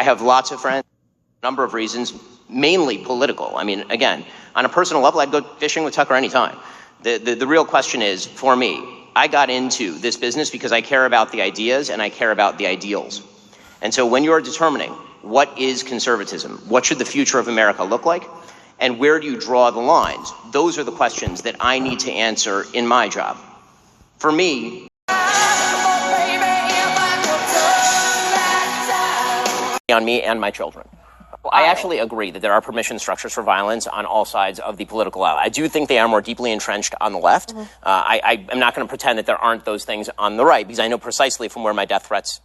have lots of friends, a number of reasons, mainly political. I mean, again, on a personal level, I'd go fishing with Tucker anytime. The real question is, for me, I got into this business because I care about the ideas and I care about the ideals. And so when you're determining what is conservatism, what should the future of America look like, and where do you draw the lines, those are the questions that I need to answer in my job. For me, on me and my children. Well, I actually agree that there are permission structures for violence on all sides of the political aisle. I do think they are more deeply entrenched on the left. I am not going to pretend that there aren't those things on the right, because I know precisely from where my death threats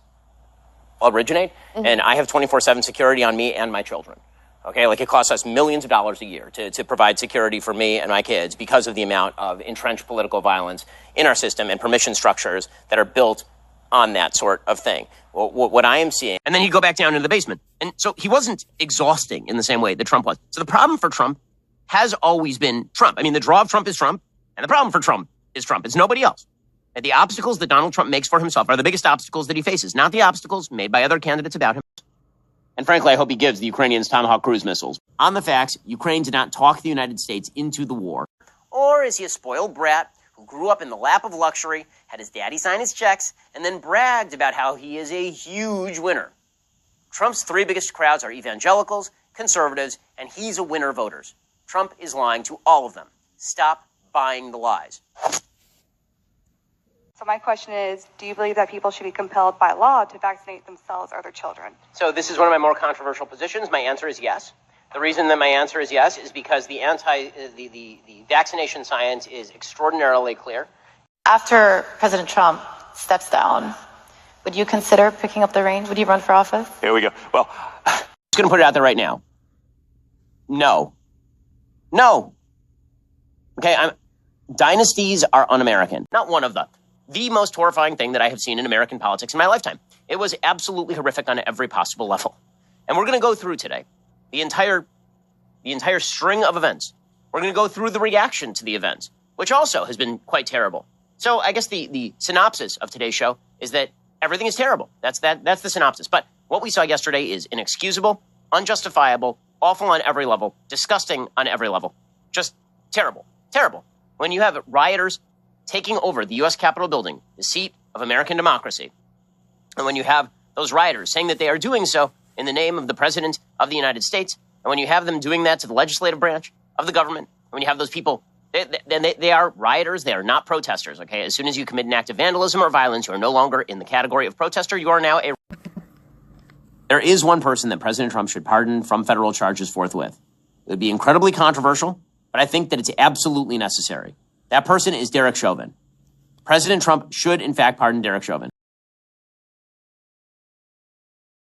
originate, and I have 24/7 security on me and my children. Okay, like it costs us millions of dollars a year to provide security for me and my kids because of the amount of entrenched political violence in our system and permission structures that are built on that sort of thing. What I am seeing, and then he'd go back down into the basement. And so he wasn't exhausting in the same way that Trump was. So the problem for Trump has always been Trump. I mean, the draw of Trump is Trump, and the problem for Trump is Trump. It's nobody else. And the obstacles that Donald Trump makes for himself are the biggest obstacles that he faces, not the obstacles made by other candidates about him. And frankly, I hope he gives the Ukrainians Tomahawk cruise missiles. On the facts, Ukraine did not talk the United States into the war. Or is he a spoiled brat who grew up in the lap of luxury, had his daddy sign his checks, and then bragged about how he is a huge winner? Trump's three biggest crowds are evangelicals, conservatives, and he's a winner voters. Trump is lying to all of them. Stop buying the lies. So my question is, do you believe that people should be compelled by law to vaccinate themselves or their children? So this is one of my more controversial positions. My answer is yes. The reason that my answer is yes is because the vaccination science is extraordinarily clear. After President Trump steps down, would you consider picking up the reins? Would you run for office? Here we go. Well, I'm just going to put it out there right now. No. Okay, dynasties are un-American. Not one of them. The most horrifying thing that I have seen in American politics in my lifetime. It was absolutely horrific on every possible level. And we're going to go through today the entire string of events. We're going to go through the reaction to the events, which also has been quite terrible. So I guess the synopsis of today's show is that everything is terrible. That's the synopsis. But what we saw yesterday is inexcusable, unjustifiable, awful on every level, disgusting on every level. Just terrible. Terrible. When you have rioters taking over the U.S. Capitol building, the seat of American democracy, and when you have those rioters saying that they are doing so in the name of the President of the United States, and when you have them doing that to the legislative branch of the government, and when you have those people, they are rioters, they are not protesters, okay? As soon as you commit an act of vandalism or violence, you are no longer in the category of protester, you are now a... There is one person that President Trump should pardon from federal charges forthwith. It would be incredibly controversial, but I think that it's absolutely necessary. That person is Derek Chauvin. President Trump should, in fact, pardon Derek Chauvin.